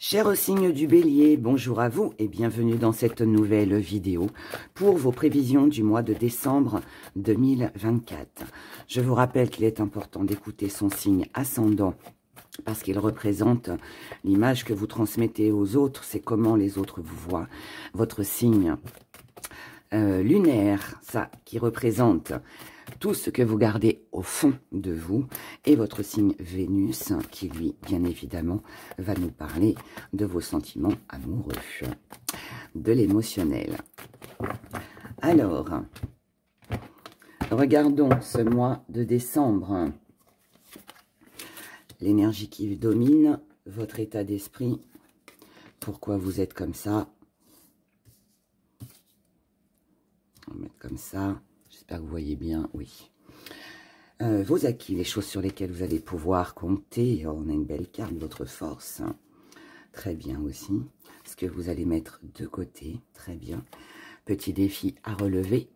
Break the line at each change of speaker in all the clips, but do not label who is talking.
Chers signes du Bélier, bonjour à vous et bienvenue dans cette nouvelle vidéo pour vos prévisions du mois de décembre 2024. Je vous rappelle qu'il est important d'écouter son signe ascendant parce qu'il représente l'image que vous transmettez aux autres, c'est comment les autres vous voient. Votre signe lunaire, ça qui représente tout ce que vous gardez au fond de vous, et votre signe Vénus, qui lui, bien évidemment, va nous parler de vos sentiments amoureux, de l'émotionnel. Alors, regardons ce mois de décembre. L'énergie qui domine, votre état d'esprit, pourquoi vous êtes comme ça. On va mettre comme ça. J'espère que vous voyez bien, oui. Vos acquis, les choses sur lesquelles vous allez pouvoir compter. Oh, on a une belle carte, votre force. Très bien aussi. Ce que vous allez mettre de côté. Très bien. Petit défi à relever.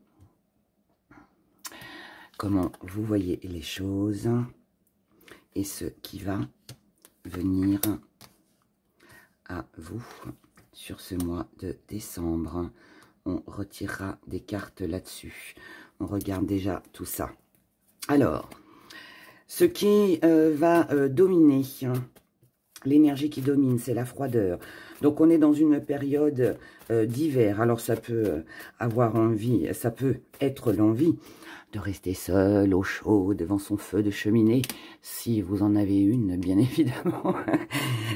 Comment vous voyez les choses. Et ce qui va venir à vous sur ce mois de décembre. On retirera des cartes là-dessus. On regarde déjà tout ça. Alors, ce qui va dominer, l'énergie qui domine, c'est la froideur. Donc, on est dans une période d'hiver. Alors, ça peut avoir envie, ça peut être l'envie de rester seul, au chaud, devant son feu de cheminée, si vous en avez une, bien évidemment.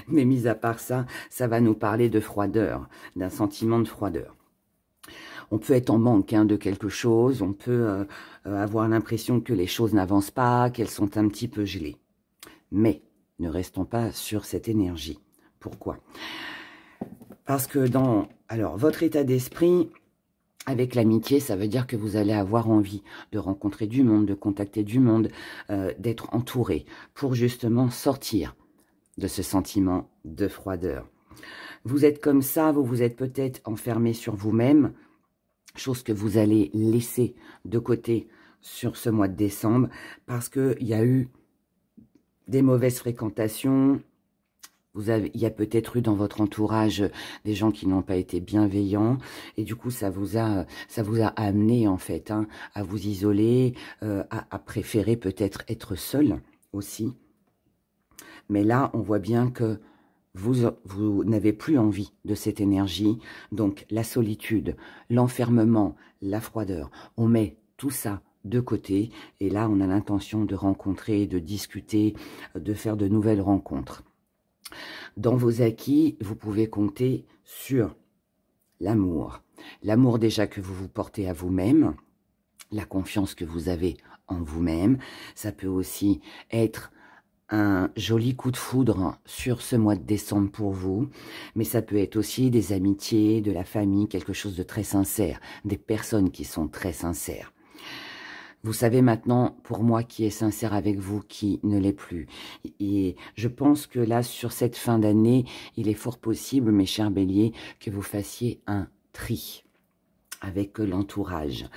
Mais mis à part ça, ça va nous parler de froideur, d'un sentiment de froideur. On peut être en manque de quelque chose, on peut avoir l'impression que les choses n'avancent pas, qu'elles sont un petit peu gelées. Mais ne restons pas sur cette énergie. Pourquoi? Parce que dans votre état d'esprit, avec l'amitié, ça veut dire que vous allez avoir envie de rencontrer du monde, de contacter du monde, d'être entouré, pour justement sortir de ce sentiment de froideur. Vous êtes comme ça, vous vous êtes peut-être enfermé sur vous-même, chose que vous allez laisser de côté sur ce mois de décembre parce qu'il y a eu des mauvaises fréquentations. Il y a peut-être eu dans votre entourage des gens qui n'ont pas été bienveillants et du coup ça vous a amené en fait à vous isoler, à préférer peut-être être seul aussi. Mais là on voit bien que vous n'avez plus envie de cette énergie, donc la solitude, l'enfermement, la froideur, on met tout ça de côté et là on a l'intention de rencontrer, de discuter, de faire de nouvelles rencontres. Dans vos acquis, vous pouvez compter sur l'amour. L'amour déjà que vous vous portez à vous-même, la confiance que vous avez en vous-même, ça peut aussi être un joli coup de foudre sur ce mois de décembre pour vous, mais ça peut être aussi des amitiés, de la famille, quelque chose de très sincère, des personnes qui sont très sincères. Vous savez maintenant, pour moi, qui est sincère avec vous, qui ne l'est plus. Et je pense que là, sur cette fin d'année, il est fort possible, mes chers béliers, que vous fassiez un tri avec l'entourage.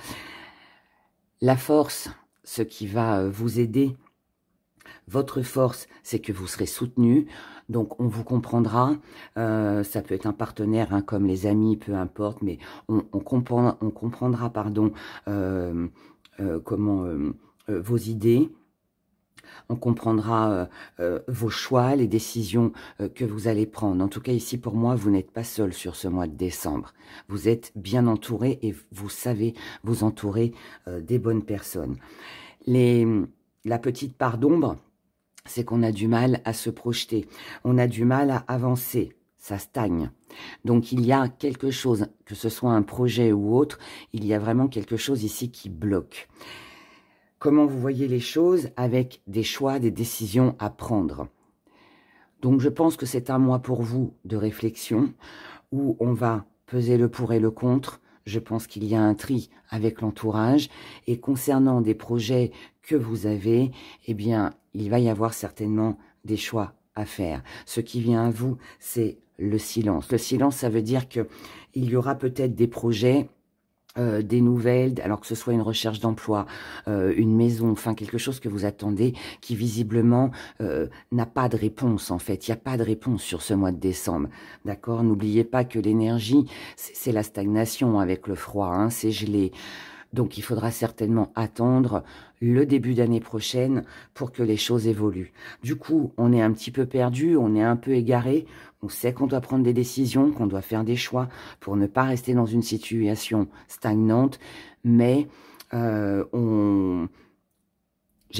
La force, ce qui va vous aider, votre force, c'est que vous serez soutenu, donc on vous comprendra. Ça peut être un partenaire, comme les amis, peu importe, mais on comprendra, pardon, vos idées. On comprendra vos choix, les décisions que vous allez prendre. En tout cas, ici, pour moi, vous n'êtes pas seul sur ce mois de décembre. Vous êtes bien entouré et vous savez vous entourer des bonnes personnes. La petite part d'ombre, c'est qu'on a du mal à se projeter, on a du mal à avancer, ça stagne. Donc il y a quelque chose, que ce soit un projet ou autre, il y a vraiment quelque chose ici qui bloque. Comment vous voyez les choses avec des choix, des décisions à prendre? Donc je pense que c'est un mois pour vous de réflexion, où on va peser le pour et le contre. Je pense qu'il y a un tri avec l'entourage. Et concernant des projets que vous avez, eh bien, il va y avoir certainement des choix à faire. Ce qui vient à vous, c'est le silence. Le silence, ça veut dire qu'il y aura peut-être des projets des nouvelles, alors que ce soit une recherche d'emploi, une maison, enfin quelque chose que vous attendez, qui visiblement n'a pas de réponse en fait. Il n'y a pas de réponse sur ce mois de décembre, d'accord? N'oubliez pas que l'énergie, c'est la stagnation avec le froid, hein, c'est gelé. Donc il faudra certainement attendre le début d'année prochaine pour que les choses évoluent. Du coup, on est un petit peu perdu, on est un peu égaré, on sait qu'on doit prendre des décisions, qu'on doit faire des choix pour ne pas rester dans une situation stagnante, mais j'ai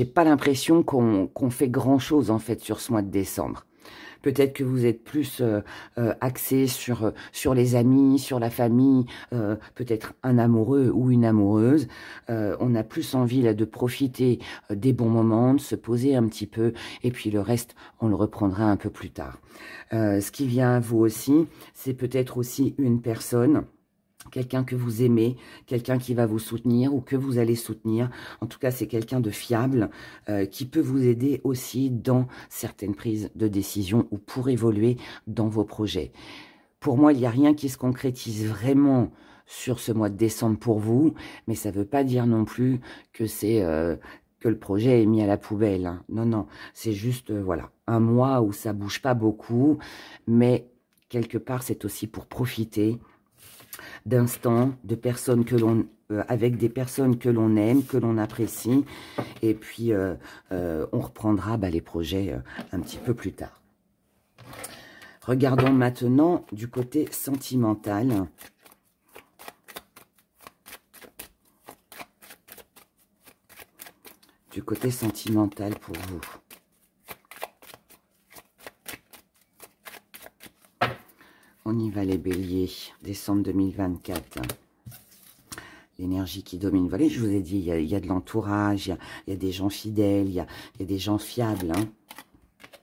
pas l'impression qu'on fait grand-chose en fait sur ce mois de décembre. Peut-être que vous êtes plus axé sur les amis, sur la famille, peut-être un amoureux ou une amoureuse. On a plus envie là de profiter des bons moments, de se poser un petit peu, et puis le reste, on le reprendra un peu plus tard. Ce qui vient à vous aussi, c'est peut-être aussi une personne, quelqu'un que vous aimez, quelqu'un qui va vous soutenir ou que vous allez soutenir. En tout cas, c'est quelqu'un de fiable qui peut vous aider aussi dans certaines prises de décision ou pour évoluer dans vos projets. Pour moi, il n'y a rien qui se concrétise vraiment sur ce mois de décembre pour vous, mais ça ne veut pas dire non plus que c'est que le projet est mis à la poubelle, hein. Non, non, c'est juste, voilà, un mois où ça bouge pas beaucoup, mais quelque part, c'est aussi pour profiter d'instants, de personnes que l'on avec des personnes que l'on aime, que l'on apprécie, et puis on reprendra les projets un petit peu plus tard. Regardons maintenant du côté sentimental. Du côté sentimental pour vous. On y va les béliers, décembre 2024. L'énergie qui domine. Voilà, je vous ai dit, il y a de l'entourage, il y a des gens fidèles, il y a des gens fiables. Hein.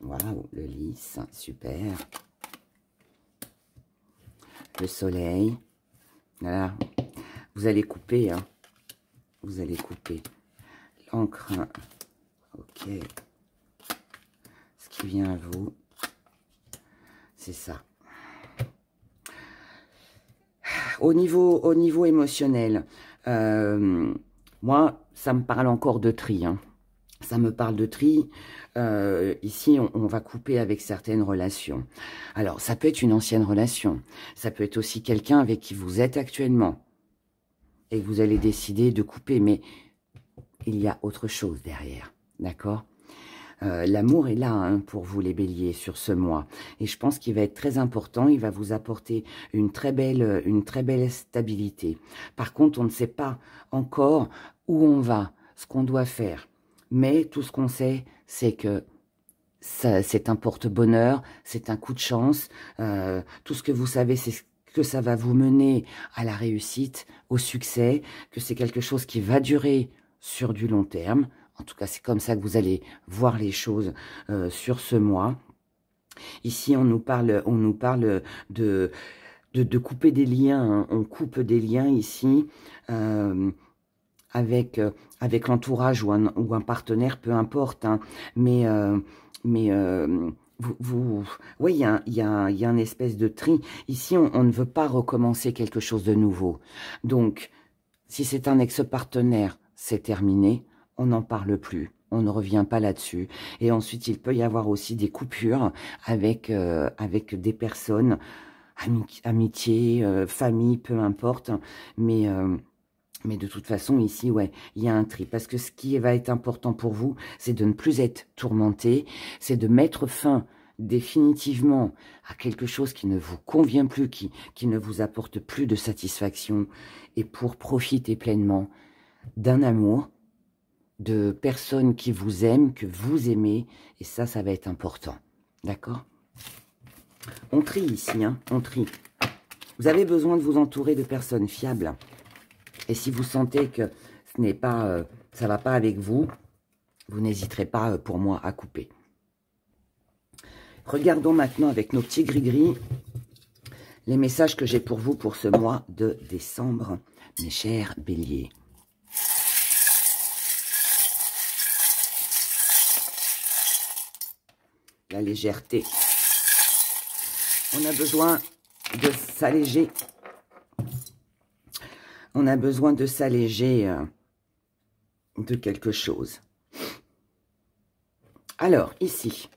Voilà, le lys, super. Le soleil. Voilà, vous allez couper. Hein. Vous allez couper. L'encre. Ok. Ce qui vient à vous, c'est ça. Au niveau émotionnel, moi, ça me parle encore de tri. Hein. Ça me parle de tri. Ici, on va couper avec certaines relations. Alors, ça peut être une ancienne relation. Ça peut être aussi quelqu'un avec qui vous êtes actuellement. Et que vous allez décider de couper. Mais il y a autre chose derrière. D'accord ? L'amour est là hein, pour vous les béliers sur ce mois. Et je pense qu'il va être très important. Il va vous apporter une très belle stabilité. Par contre, on ne sait pas encore où on va, ce qu'on doit faire. Mais tout ce qu'on sait, c'est que c'est un porte-bonheur, c'est un coup de chance. Tout ce que vous savez, c'est que ça va vous mener à la réussite, au succès, que c'est quelque chose qui va durer sur du long terme. En tout cas, c'est comme ça que vous allez voir les choses sur ce mois. Ici, on nous parle de couper des liens. Hein. On coupe des liens ici avec l'entourage ou un partenaire, peu importe. Hein. Mais oui, il y a une espèce de tri. Ici, on ne veut pas recommencer quelque chose de nouveau. Donc, si c'est un ex-partenaire, c'est terminé. On n'en parle plus, on ne revient pas là-dessus. Et ensuite, il peut y avoir aussi des coupures avec des personnes, amitié, famille, peu importe. Mais de toute façon, ici, ouais, il y a un tri. Parce que ce qui va être important pour vous, c'est de ne plus être tourmenté, c'est de mettre fin définitivement à quelque chose qui ne vous convient plus, qui ne vous apporte plus de satisfaction, et pour profiter pleinement d'un amour, de personnes qui vous aiment, que vous aimez, et ça va être important. D'accord? On trie ici, hein, on trie. Vous avez besoin de vous entourer de personnes fiables. Et si vous sentez que ce n'est pas, ça ne va pas avec vous, vous n'hésiterez pas pour moi à couper. Regardons maintenant avec nos petits gris-gris les messages que j'ai pour vous pour ce mois de décembre, mes chers béliers. La légèreté. On a besoin de s'alléger. on a besoin de s'alléger de quelque chose. Alors, ici.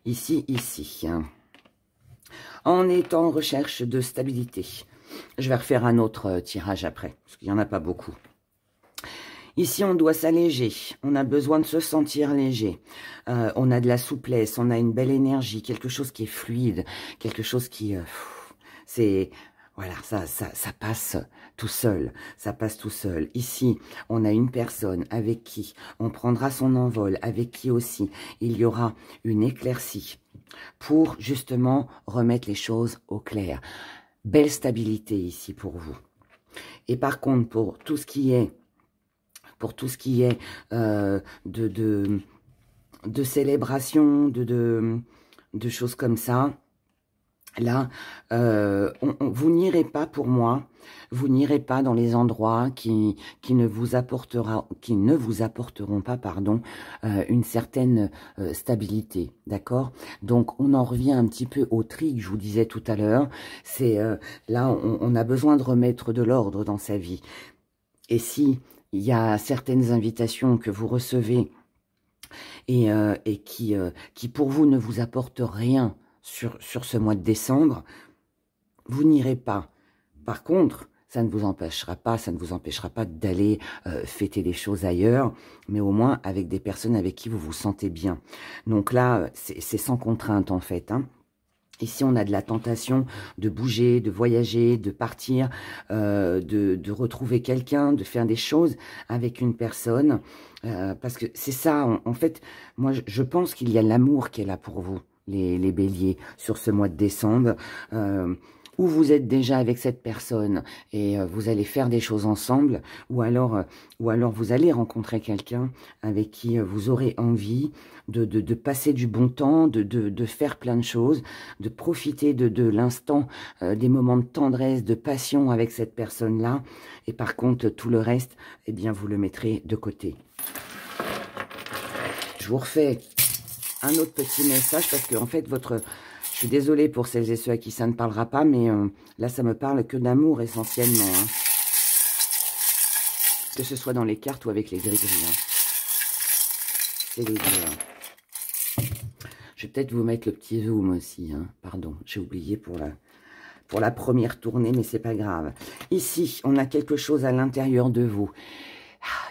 Ici. On est en recherche de stabilité. Je vais refaire un autre tirage après, parce qu'il n'y en a pas beaucoup. Ici, on doit s'alléger. On a besoin de se sentir léger. On a de la souplesse, on a une belle énergie, quelque chose qui est fluide, quelque chose qui... c'est... Voilà, ça passe tout seul, ça passe tout seul. Ici, on a une personne avec qui on prendra son envol, avec qui aussi il y aura une éclaircie pour justement remettre les choses au clair. Belle stabilité ici pour vous. Et par contre, pour tout ce qui est, de célébration, de choses comme ça, là, vous n'irez pas, pour moi, vous n'irez pas dans les endroits qui ne vous apporteront pas, pardon, une certaine stabilité, d'accord? Donc, on en revient un petit peu au tri que je vous disais tout à l'heure. C'est là, on a besoin de remettre de l'ordre dans sa vie. Et si il y a certaines invitations que vous recevez et qui pour vous ne vous apportent rien, sur ce mois de décembre, vous n'irez pas. Par contre, ça ne vous empêchera pas d'aller fêter des choses ailleurs, mais au moins avec des personnes avec qui vous vous sentez bien. Donc là, c'est sans contrainte en fait, hein. Ici, on a de la tentation de bouger, de voyager, de partir, de retrouver quelqu'un, de faire des choses avec une personne. Parce que c'est ça, en fait, moi, je pense qu'il y a l'amour qui est là pour vous. Les béliers, sur ce mois de décembre, où vous êtes déjà avec cette personne et vous allez faire des choses ensemble, ou alors vous allez rencontrer quelqu'un avec qui vous aurez envie de passer du bon temps, de faire plein de choses, de profiter de l'instant, des moments de tendresse, de passion avec cette personne-là, et par contre, tout le reste, eh bien, vous le mettrez de côté. Je vous refais un autre petit message parce que en fait je suis désolée pour celles et ceux à qui ça ne parlera pas, mais là ça me parle que d'amour essentiellement, hein. Que ce soit dans les cartes ou avec les gris-gris, hein. C'est les deux, hein. Je vais peut-être vous mettre le petit zoom aussi, hein. Pardon, j'ai oublié pour la première tournée, mais c'est pas grave. Ici, on a quelque chose à l'intérieur de vous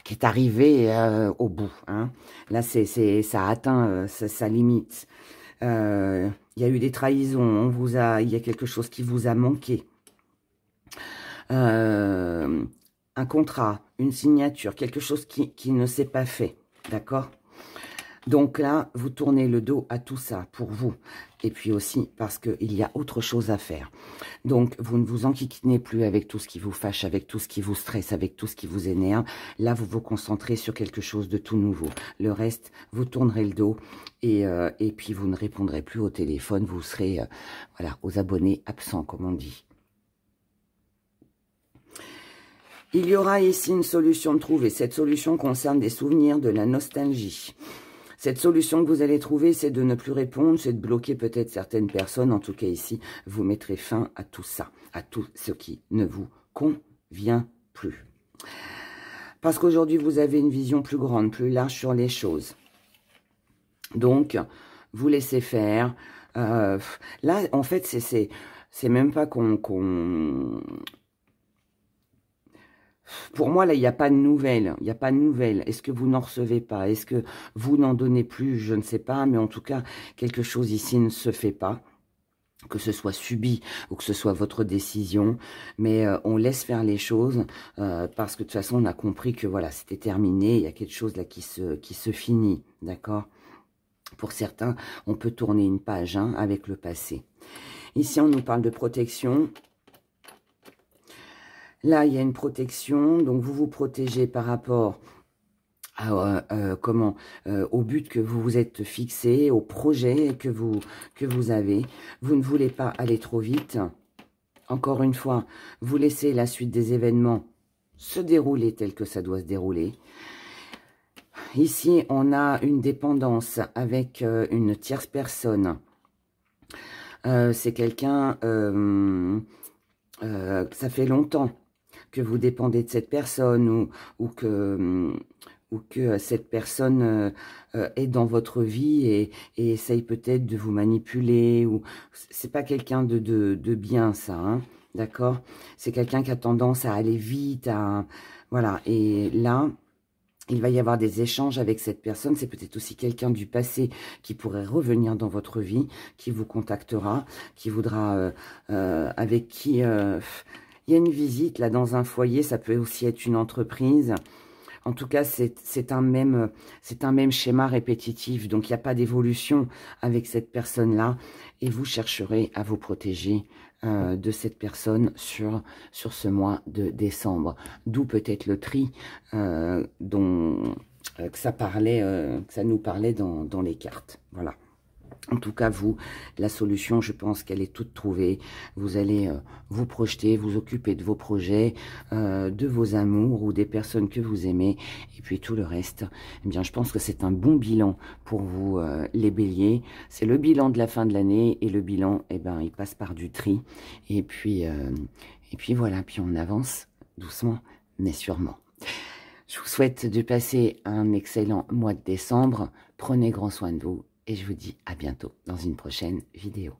qui est arrivé au bout, hein. Là, ça a atteint sa limite. Il y a eu des trahisons, il y a quelque chose qui vous a manqué. Un contrat, une signature, quelque chose qui ne s'est pas fait, d'accord? Donc là, vous tournez le dos à tout ça pour vous. Et puis aussi parce qu'il y a autre chose à faire. Donc, vous ne vous enquiquinez plus avec tout ce qui vous fâche, avec tout ce qui vous stresse, avec tout ce qui vous énerve. Là, vous vous concentrez sur quelque chose de tout nouveau. Le reste, vous tournerez le dos et puis vous ne répondrez plus au téléphone. Vous serez voilà, aux abonnés absents, comme on dit. Il y aura ici une solution de trouver. Cette solution concerne des souvenirs, de la nostalgie. Cette solution que vous allez trouver, c'est de ne plus répondre, c'est de bloquer peut-être certaines personnes. En tout cas, ici, vous mettrez fin à tout ça, à tout ce qui ne vous convient plus. Parce qu'aujourd'hui, vous avez une vision plus grande, plus large sur les choses. Donc, vous laissez faire. Là, en fait, c'est même pas Pour moi, là, il n'y a pas de nouvelles. Il n'y a pas de nouvelles. Est-ce que vous n'en recevez pas? Est-ce que vous n'en donnez plus? Je ne sais pas. Mais en tout cas, quelque chose ici ne se fait pas. Que ce soit subi ou que ce soit votre décision. Mais on laisse faire les choses parce que de toute façon, on a compris que voilà, c'était terminé. Il y a quelque chose là qui se finit. D'accord? Pour certains, on peut tourner une page hein, avec le passé. Ici, on nous parle de protection. Là, il y a une protection, donc vous vous protégez par rapport à, au but que vous vous êtes fixé, au projet que vous avez. Vous ne voulez pas aller trop vite. Encore une fois, vous laissez la suite des événements se dérouler tel que ça doit se dérouler. Ici, on a une dépendance avec une tierce personne. C'est quelqu'un... que ça fait longtemps que vous dépendez de cette personne ou que cette personne est dans votre vie et essaye peut-être de vous manipuler. Ou c'est pas quelqu'un de bien, ça, hein, d'accord? C'est quelqu'un qui a tendance à aller vite, voilà. Et là, il va y avoir des échanges avec cette personne. C'est peut-être aussi quelqu'un du passé qui pourrait revenir dans votre vie, qui vous contactera, qui voudra, avec qui... il y a une visite là dans un foyer, ça peut aussi être une entreprise. En tout cas, c'est un même schéma répétitif. Donc, il n'y a pas d'évolution avec cette personne-là. Et vous chercherez à vous protéger de cette personne sur ce mois de décembre. D'où peut-être le tri que ça nous parlait dans les cartes. Voilà. En tout cas, vous, la solution, je pense qu'elle est toute trouvée. Vous allez vous projeter, vous occuper de vos projets, de vos amours ou des personnes que vous aimez. Et puis tout le reste, eh bien, je pense que c'est un bon bilan pour vous, les béliers. C'est le bilan de la fin de l'année et le bilan, eh ben, il passe par du tri. Et puis voilà, puis on avance doucement, mais sûrement. Je vous souhaite de passer un excellent mois de décembre. Prenez grand soin de vous. Et je vous dis à bientôt dans une prochaine vidéo.